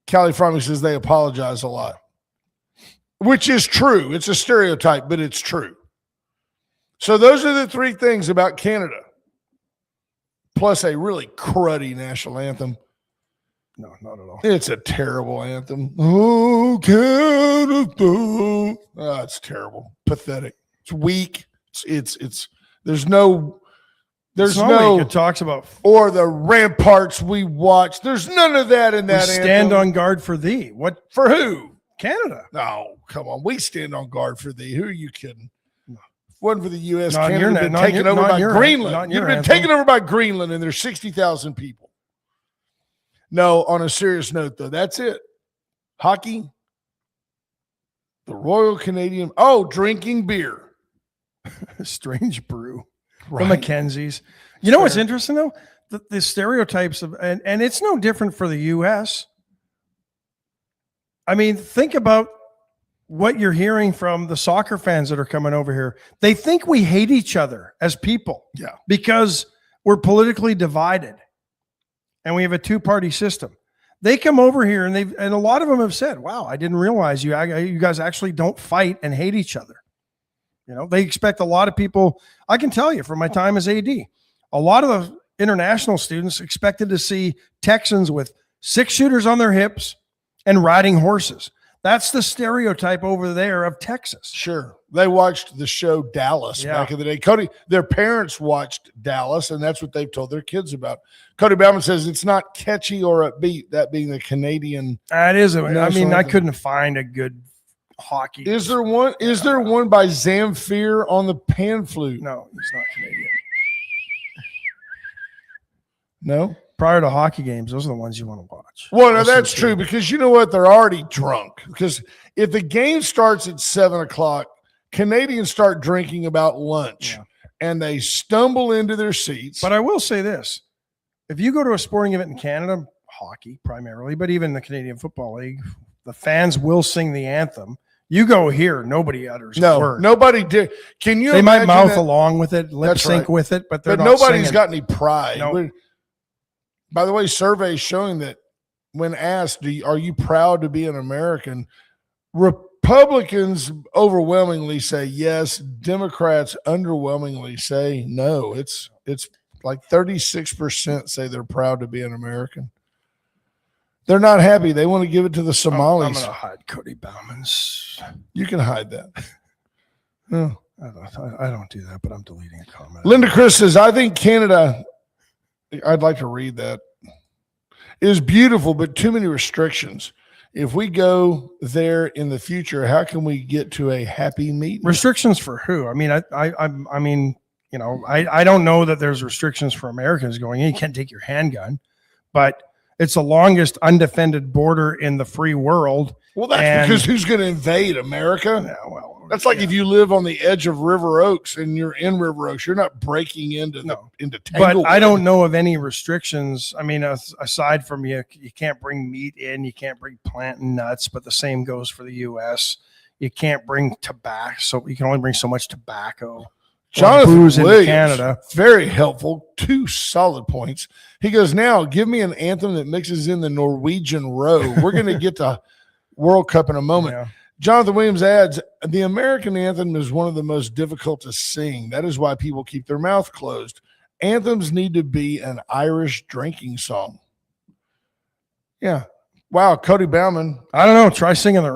Callie Farming says they apologize a lot, which is true. It's a stereotype, but it's true. So those are the three things about Canada. plus a really cruddy national anthem. No, not at all. It's a terrible anthem. Oh, Canada. Oh, it's terrible. Pathetic. It's weak. It's there's no it talks about or the ramparts we watch. There's none of that in that we stand anthem. on guard for thee. What For who? Canada? No, come on. We stand on guard for thee. Who are you kidding? If it wasn't for the U.S., Not in Canada your had been na- not taken your- over not by in your- Greenland. not in You'd your been anthem. taken over by Greenland, and there's 60,000 people. No, on a serious note, though, that's it. Hockey, the Royal Canadian. Oh, drinking beer. Strange brew. Right. The Mackenzies. You know what's Fair. interesting though? The stereotypes of and it's no different for the US. I mean, think about what you're hearing from the soccer fans that are coming over here. They think we hate each other as people. Yeah. Because we're politically divided and we have a two-party system. They come over here and a lot of them have said, wow, I didn't realize you guys actually don't fight and hate each other. You know, they expect a lot of people. I can tell you from my time as AD, a lot of the international students expected to see Texans with 6 shooters on their hips and riding horses. That's the stereotype over there of Texas. Sure. They watched the show Dallas back in the day. Cody, their parents watched Dallas, and that's what they've told their kids about. Cody Bauman says it's not catchy or upbeat, that being the Canadian. That is. I mean, I anthem. couldn't find a good hockey. Is there one? Is there one by Zamfir on the pan flute? No, he's not Canadian. No. Prior to hockey games, those are the ones you want to watch. Well, no, Listen that's to. true because you know what? They're already drunk. Because if the game starts at 7:00, Canadians start drinking about lunch, and they stumble into their seats. But I will say this: if you go to a sporting event in Canada, hockey primarily, but even the Canadian Football League, the fans will sing the anthem. You go here, nobody utters a word. Nobody did. Can you? They might imagine mouth that? along with it, lip That's sync right. with it, but they're But not nobody's singing. got any pride. No. By the way, surveys showing that when asked, are you proud to be an American? Republicans overwhelmingly say yes. Democrats underwhelmingly say no. It's like 36% say they're proud to be an American. They're not happy. They want to give it to the I'm Somalis. going to hide Cody Bauman's. You can hide that. No. I don't do that, but I'm deleting a comment. Linda Chris says, I think Canada, I'd like to read that, is beautiful, but too many restrictions. If we go there in the future, how can we get to a happy meeting? Restrictions for who? I mean, I mean, you know, I don't know that there's restrictions for Americans going in. You can't take your handgun, but it's the longest undefended border in the free world. Well, that's because who's going to invade America? Yeah, well, That's like if you live on the edge of River Oaks and you're in River Oaks, you're not breaking into But Tanglewood. I don't know of any restrictions. I mean, aside from you can't bring meat in, you can't bring plant and nuts, but the same goes for the U.S. You can't bring tobacco, so you can only bring so much tobacco. Jonathan booze into Williams, Canada. very helpful. 2 solid points. He goes, now give me an anthem that mixes in the Norwegian row. We're going to get to World Cup in a moment. Yeah. Jonathan Williams adds, the American anthem is one of the most difficult to sing. That is why people keep their mouth closed. Anthems need to be an Irish drinking song. Yeah. Wow, Cody Bauman. I don't know. Try singing the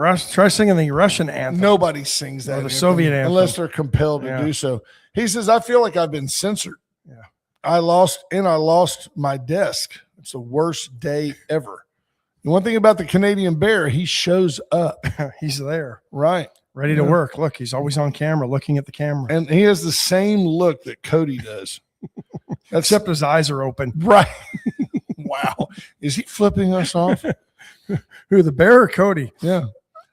Russian anthem. Nobody sings that. Or the Soviet anthem. Unless they're compelled to do so. He says, I feel like I've been censored. Yeah. I lost my desk. It's the worst day ever. The one thing about the Canadian Bear, he shows up. He's there. Right. Ready to work. Look, he's always on camera, looking at the camera. And he has the same look that Cody does. Except his eyes are open. Right. Wow. Is he flipping us off? Who, the Bear or Cody? Yeah.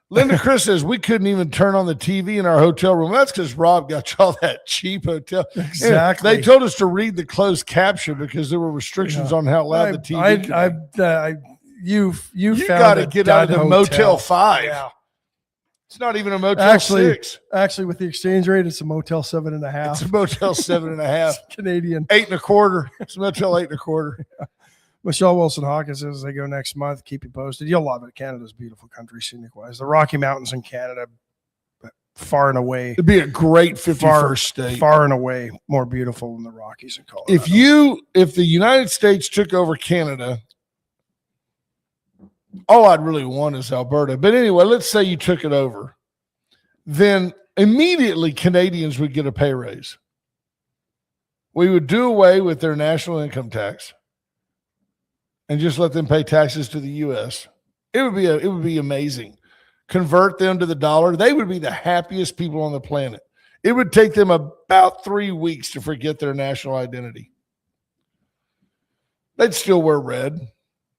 Linda Chris says, we couldn't even turn on the TV in our hotel room. That's because Rob got y'all that cheap hotel. Exactly. They told us to read the closed caption because there were restrictions on how loud the TV could be. You got to get out of the Motel 5. Yeah. It's not even a Motel 6. Actually, with the exchange rate, it's a Motel 7.5. It's a Motel 7.5. Canadian. 8.25. It's a Motel 8.25. Michelle Wilson Hawkins says they go next month. Keep you posted. You'll love it. Canada's a beautiful country, scenic wise. The Rocky Mountains in Canada, far and away, It'd be a great 51st state. far and away more beautiful than the Rockies in Colorado. If the United States took over Canada, all I'd really want is Alberta. But anyway, let's say you took it over. Then immediately Canadians would get a pay raise. We would do away with their national income tax and just let them pay taxes to the U.S. It would be amazing. Convert them to the dollar. They would be the happiest people on the planet. It would take them about 3 weeks to forget their national identity. They'd still wear red,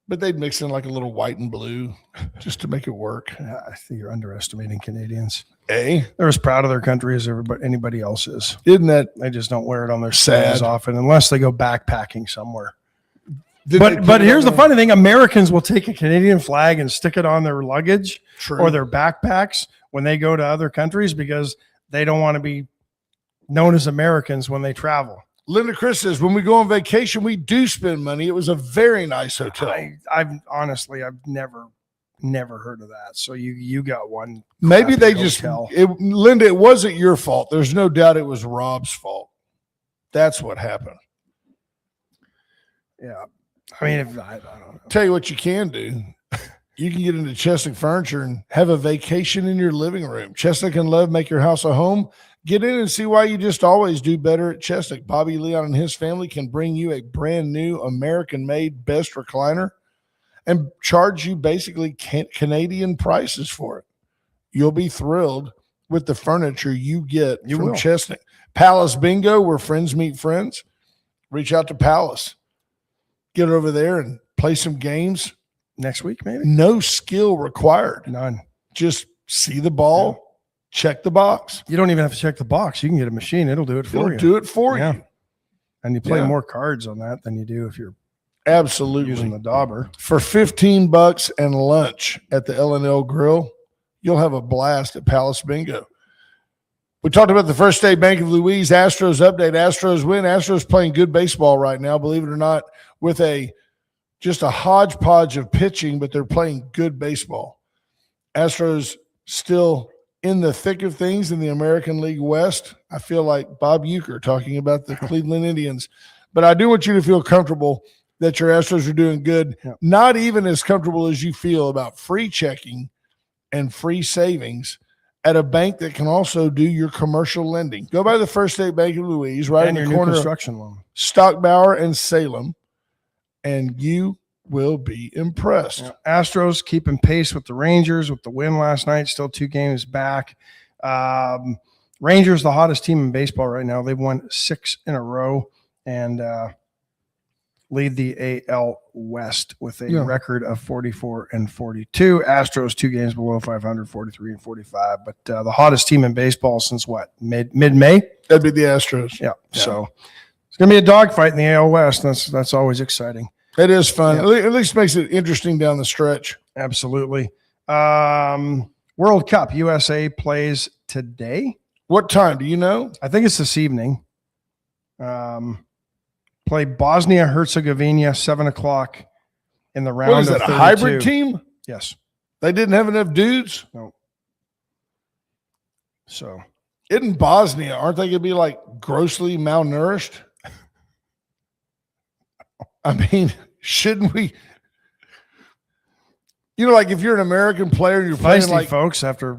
but they'd mix in like a little white and blue just to make it work. I think you're underestimating Canadians. Eh? They're as proud of their country as anybody else is. Isn't that They just don't wear it on their Sad. sleeves often unless they go backpacking somewhere. Did they But put it here's on the funny thing. Americans will take a Canadian flag and stick it on their luggage True. or their backpacks when they go to other countries because they don't want to be known as Americans when they travel. Linda Chris says, when we go on vacation, we do spend money. It was a very nice hotel. I've honestly, I've never heard of that. So you got one. Maybe they crappy just, hotel. Linda, it wasn't your fault. There's no doubt it was Rob's fault. That's what happened. Yeah. I mean, I don't know. Tell you what you can do. You can get into Chestnut Furniture and have a vacation in your living room. Chestnut can love, make your house a home. Get in and see why you just always do better at Chestnut. Bobby Leon and his family can bring you a brand new American-made best recliner and charge you basically Canadian prices for it. You'll be thrilled with the furniture you get from Chestnut. Palace Bingo, where friends meet friends. Reach out to Palace. Get over there and play some games. Next week, maybe? No skill required. None. Just see the ball, check the box. You don't even have to check the box. You can get a machine. It'll do it for It'll you. do it for Yeah. you. And you play Yeah. more cards on that than you do if you're Absolutely. using the dauber. For $15 and lunch at the L&L Grill, you'll have a blast at Palace Bingo. We talked about the First State Bank of Louise Astros update. Astros win. Astros playing good baseball right now, believe it or not, with just a hodgepodge of pitching, but they're playing good baseball. Astros still in the thick of things in the American League West. I feel like Bob Uecker talking about the Cleveland Indians. But I do want you to feel comfortable that your Astros are doing good, not even as comfortable as you feel about free checking and free savings at a bank that can also do your commercial lending. Go by the First State Bank of Louise, right And in your the new corner of construction loan. Stockbauer and Salem, and you will be impressed. Yeah. Astros keeping pace with the Rangers with the win last night, still 2 games back. Rangers, the hottest team in baseball right now. They've won 6 in a row and lead the AL West with a record of 44-42. Astros 2 games below 500, 43-45. But the hottest team in baseball since what? Mid-May? That'd be the Astros. Yeah. So it's going to be a dogfight in the AL West. That's always exciting. It is fun. Yeah. At least makes it interesting down the stretch. Absolutely. World Cup, USA plays today. What time? Do you know? I think it's this evening. Play Bosnia-Herzegovina, 7:00 in the round What is of that, a 32. hybrid team? Yes. They didn't have enough dudes? No. So In Bosnia, aren't they going to be like grossly malnourished? I mean, shouldn't we? You know, like if you're an American player, you're playing feisty like folks after,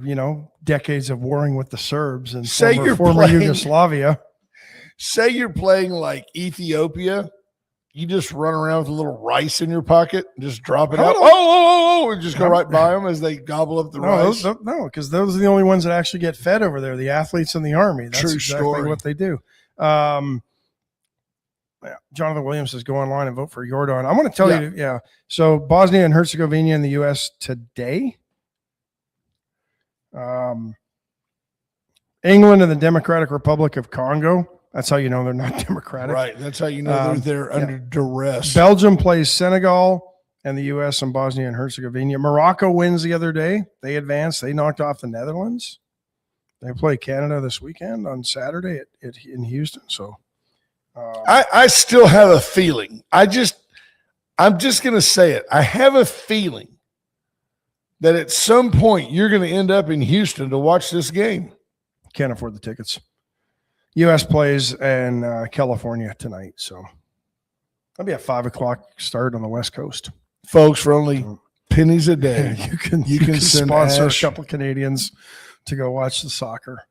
decades of warring with the Serbs and Say former, you're former playing- Yugoslavia. say you're playing like Ethiopia, you just run around with a little rice in your pocket and just drop it How out. about- Oh, and just go right by them as they gobble up the rice. No, because those are the only ones that actually get fed over there, the athletes in the Army. That's True exactly story. what they do. Jonathan Williams says, go online and vote for Jordan. I want to tell you, so Bosnia and Herzegovina in the U.S. today. England and the Democratic Republic of Congo. That's how you know they're not democratic. Right. That's how you know they're under duress. Belgium plays Senegal and the U.S. and Bosnia and Herzegovina. Morocco wins the other day. They advanced. They knocked off the Netherlands. They play Canada this weekend on Saturday in Houston. So I still have a feeling. I'm just going to say it. I have a feeling that at some point you're going to end up in Houston to watch this game. Can't afford the tickets. U.S. plays in California tonight, so that'll be a 5:00 start on the West Coast. Folks, for only pennies a day, you can send sponsor Ash. a couple Canadians to go watch the soccer.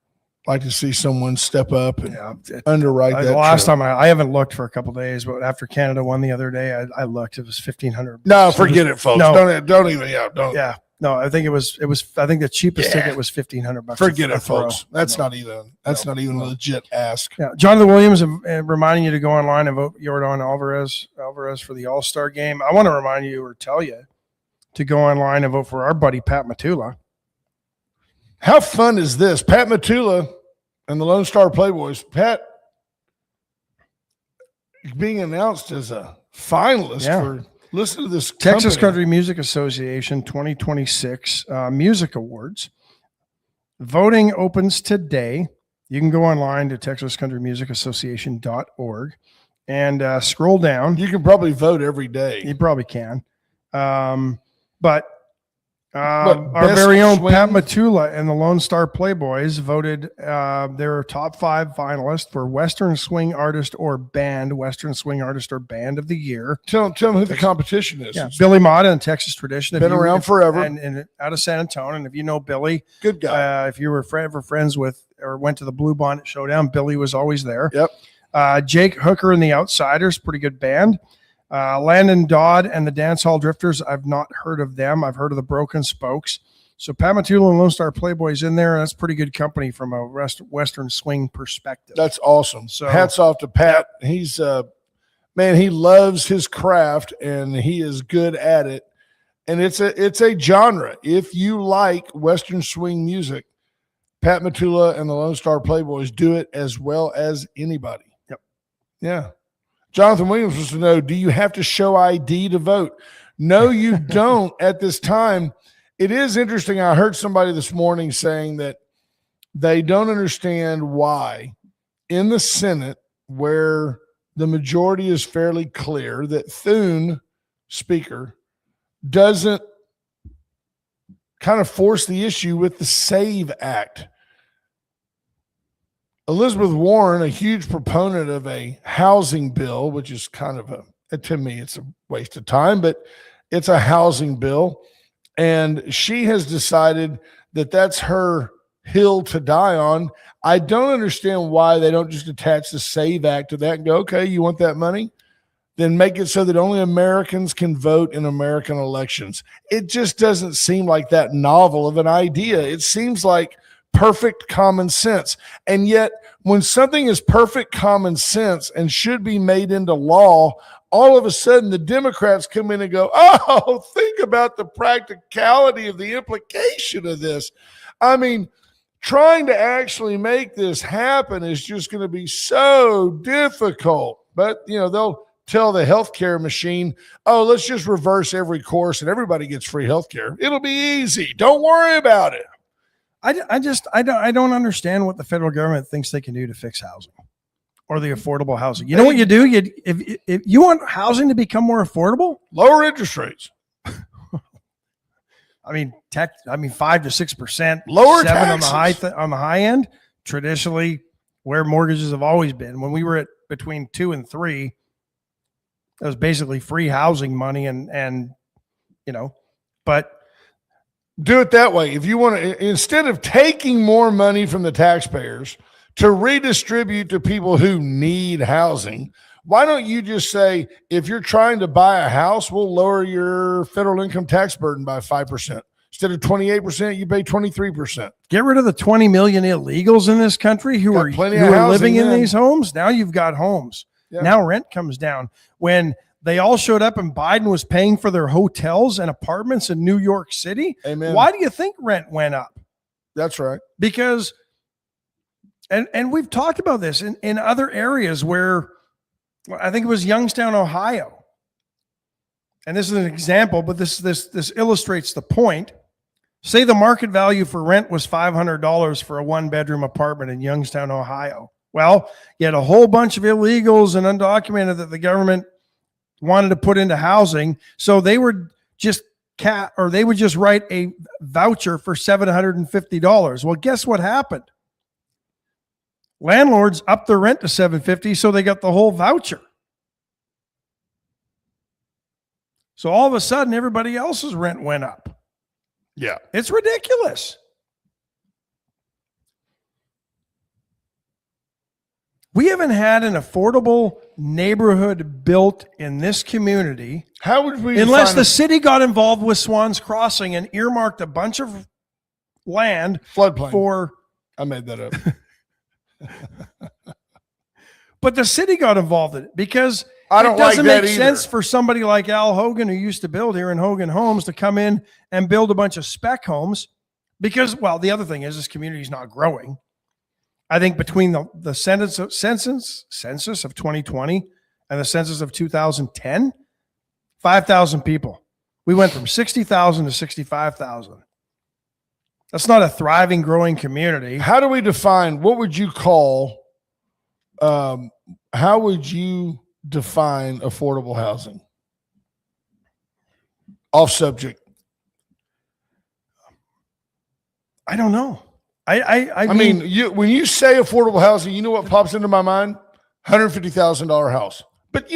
Like to see someone step up and underwrite that. The last trip. time I haven't looked for a couple of days, but after Canada won the other day, I looked. It was $1,500. No, forget it, folks. No. Don't even. Yeah, don't. Yeah, no, I think it was. I think the cheapest ticket was $1,500. Forget a it, throw. folks. That's not even. That's not even a legit ask. Yeah, Jonathan Williams reminding you to go online and vote Yordan Alvarez for the All-Star game. I want to remind you or tell you to go online and vote for our buddy Pat Matula. How fun is this? Pat Matula and the Lone Star Playboys. Pat being announced as a finalist for, listen to this, Texas company. Country Music Association 2026 Music Awards. Voting opens today. You can go online to texascountrymusicassociation.org and scroll down. You can probably vote every day. You probably can. But our very own Pat Matula and the Lone Star Playboys voted their top 5 finalists for Western Swing Artist or Band, Western Swing Artist or Band of the Year. Tell them who the competition is. Yeah, Billy Mata and Texas Tradition. Been around forever. And out of San Antonio. And if you know Billy, good guy. If you were ever friends with or went to the Blue Bonnet Showdown, Billy was always there. Yep. Jake Hooker and the Outsiders, pretty good band. Landon Dodd and the Dance Hall Drifters, I've not heard of them. I've heard of the Broken Spokes. So Pat Matula and Lone Star Playboys in there, and that's pretty good company from a Western swing perspective. That's awesome. So hats off to Pat. He's man, he loves his craft and he is good at it. And it's a genre. If you like Western swing music, Pat Matula and the Lone Star Playboys do it as well as anybody. Yep. Yeah. Jonathan Williams wants to know, do you have to show ID to vote? No, you don't at this time. It is interesting. I heard somebody this morning saying that they don't understand why in the Senate, where the majority is fairly clear, that Thune, Speaker, doesn't kind of force the issue with the SAVE Act. Elizabeth Warren, a huge proponent of a housing bill, which is kind of to me, it's a waste of time, but it's a housing bill. And she has decided that that's her hill to die on. I don't understand why they don't just attach the SAVE Act to that and go, okay, you want that money? Then make it so that only Americans can vote in American elections. It just doesn't seem like that novel of an idea. It seems like perfect common sense. And yet, when something is perfect common sense and should be made into law, all of a sudden the Democrats come in and go, oh, think about the practicality of the implication of this. I mean, trying to actually make this happen is just going to be so difficult. But, they'll tell the healthcare machine, oh, let's just reverse every course and everybody gets free healthcare. It'll be easy. Don't worry about it. I don't understand what the federal government thinks they can do to fix housing or the affordable housing. You know what you do? If you want housing to become more affordable, lower interest rates. I mean 5 to 6%, lower 7 taxes on the high end. Traditionally, where mortgages have always been. When we were at between 2 and 3, it was basically free housing money, but. Do it that way. If you want to, instead of taking more money from the taxpayers to redistribute to people who need housing, why don't you just say, if you're trying to buy a house, we'll lower your federal income tax burden by 5%. Instead of 28%, you pay 23%. Get rid of the 20 million illegals in this country who are living in these homes. Now you've got homes. Yeah. Now rent comes down. When they all showed up and Biden was paying for their hotels and apartments in New York City. Amen. Why do you think rent went up? That's right. Because, and we've talked about this in other areas where, I think it was Youngstown, Ohio. And this is an example, but this illustrates the point. Say the market value for rent was $500 for a 1-bedroom apartment in Youngstown, Ohio. Well, you had a whole bunch of illegals and undocumented that the government wanted to put into housing, so they would just write a voucher for $750. Well, guess what happened? Landlords upped their rent to $750, so they got the whole voucher. So all of a sudden, everybody else's rent went up. Yeah. It's ridiculous. We haven't had an affordable neighborhood built in this community. How would we Unless define the city got involved with Swans Crossing and earmarked a bunch of land floodplain? for, I made that up. but the city got involved in it because I don't it doesn't like that make either. sense for somebody like Al Hogan, who used to build here in Hogan Homes, to come in and build a bunch of spec homes because, well, the other thing is this community is not growing. I think between the census of 2020 and the census of 2010, 5,000 people. We went from 60,000 to 65,000. That's not a thriving, growing community. How do we define, what would you call, how would you define affordable housing? Off subject. I don't know. I mean, when you say affordable housing, you know what pops into my mind? $150,000 house. But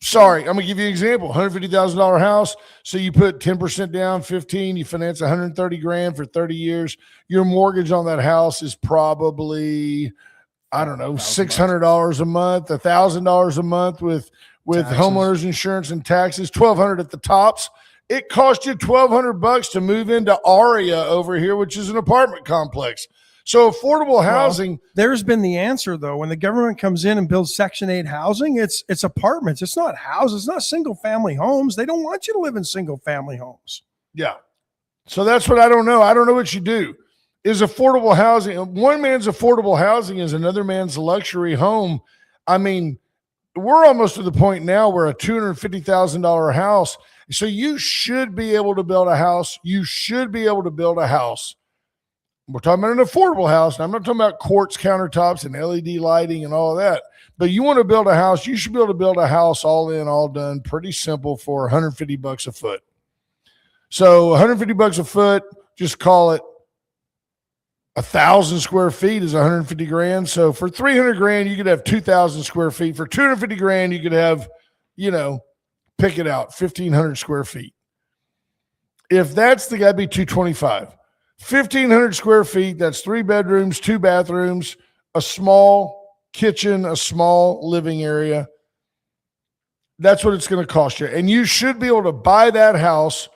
sorry, I'm gonna give you an example. $150,000 house. So you put 10% down, 15, you finance 130 grand for 30 years. Your mortgage on that house is probably, I don't know, $600 a month, $1,000 a month with taxes, homeowners insurance and taxes, $1,200 at the tops. It cost you $1,200 to move into Aria over here, which is an apartment complex. So affordable housing. Well, there's been the answer though. When the government comes in and builds Section 8 housing, it's apartments. It's not houses. It's not single family homes. They don't want you to live in single family homes. Yeah. So that's what I don't know. I don't know what you do. Is affordable housing, one man's affordable housing is another man's luxury home. I mean, we're almost to the point now where a $250,000 house. So you should be able to build a house. You should be able to build a house. We're talking about an affordable house. And I'm not talking about quartz countertops and LED lighting and all of that. But you want to build a house, you should be able to build a house all in, all done, pretty simple for $150 a foot. So $150 a foot, just call it 1,000 square feet is 150 grand. So for 300 grand, you could have 2,000 square feet. For 250 grand, you could have, pick it out, 1,500 square feet. If that's that'd be 225. 1,500 square feet, that's 3 bedrooms, 2 bathrooms, a small kitchen, a small living area. That's what it's going to cost you. And you should be able to buy that house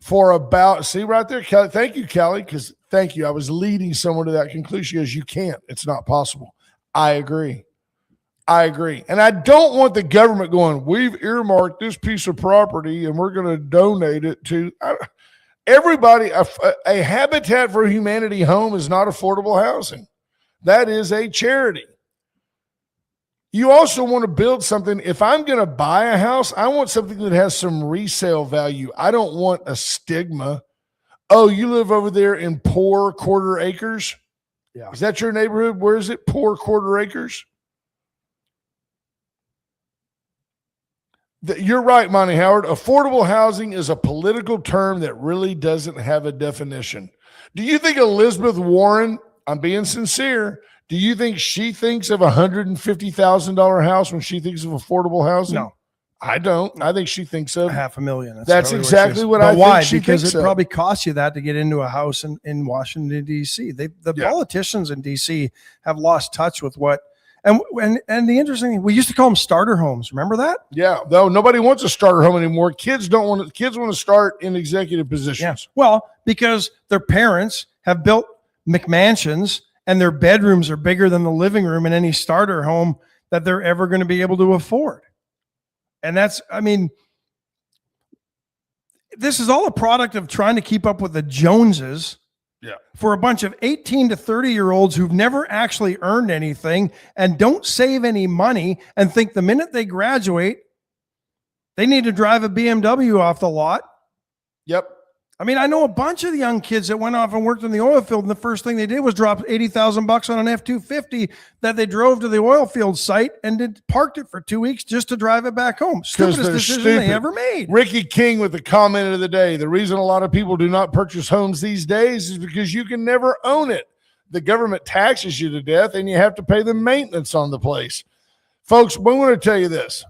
for about, see right there, Kelly. Thank you, Kelly, because thank you. I was leading someone to that conclusion as you can't. It's not possible. I agree. And I don't want the government going, we've earmarked this piece of property and we're going to donate it to everybody. A Habitat for Humanity home is not affordable housing. That is a charity. You also want to build something. If I'm going to buy a house, I want something that has some resale value. I don't want a stigma. Oh, you live over there in Poor Quarter Acres? Yeah. Is that your neighborhood? Where is it? Poor Quarter Acres? You're right, Monty Howard. Affordable housing is a political term that really doesn't have a definition. Do you think Elizabeth Warren, I'm being sincere, do you think she thinks of $150,000 house when she thinks of affordable housing? No. I don't. I think she thinks of $500,000. That's exactly what I think. Why? She Because thinks it of. probably costs you that to get into a house in Washington, D.C. Politicians in D.C. have lost touch with what. And the interesting thing, we used to call them starter homes. Remember that? Yeah. Though nobody wants a starter home anymore. Kids want to start in executive positions. Yeah. Well, because their parents have built McMansions and their bedrooms are bigger than the living room in any starter home that they're ever going to be able to afford. And this is all a product of trying to keep up with the Joneses. Yeah. For a bunch of 18 to 30-year-olds who've never actually earned anything and don't save any money and think the minute they graduate, they need to drive a BMW off the lot. Yep. I know a bunch of the young kids that went off and worked in the oil field, and the first thing they did was drop $80,000 on an F-250 that they drove to the oil field site and parked it for 2 weeks just to drive it back home. Stupidest decision they ever made. Ricky King with the comment of the day. The reason a lot of people do not purchase homes these days is because you can never own it. the government taxes you to death and you have to pay the maintenance on the place. Folks, we want to tell you this.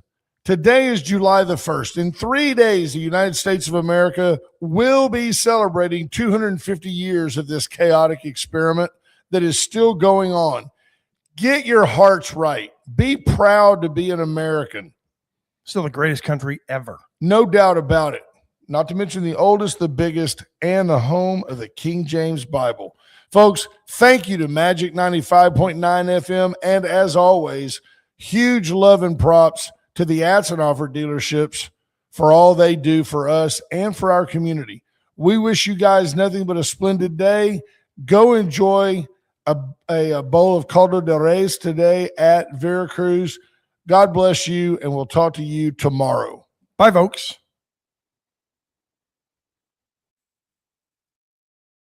Today is July the 1st. In 3 days, the United States of America will be celebrating 250 years of this chaotic experiment that is still going on. Get your hearts right. Be proud to be an American. Still the greatest country ever. No doubt about it. Not to mention the oldest, the biggest, and the home of the King James Bible. Folks, thank you to Magic 95.9 FM. And as always, huge love and props to the Atzenhofer dealerships for all they do for us and for our community. We wish you guys nothing but a splendid day. Go enjoy a bowl of caldo de res today at Veracruz. God bless you, and we'll talk to you tomorrow. Bye, folks.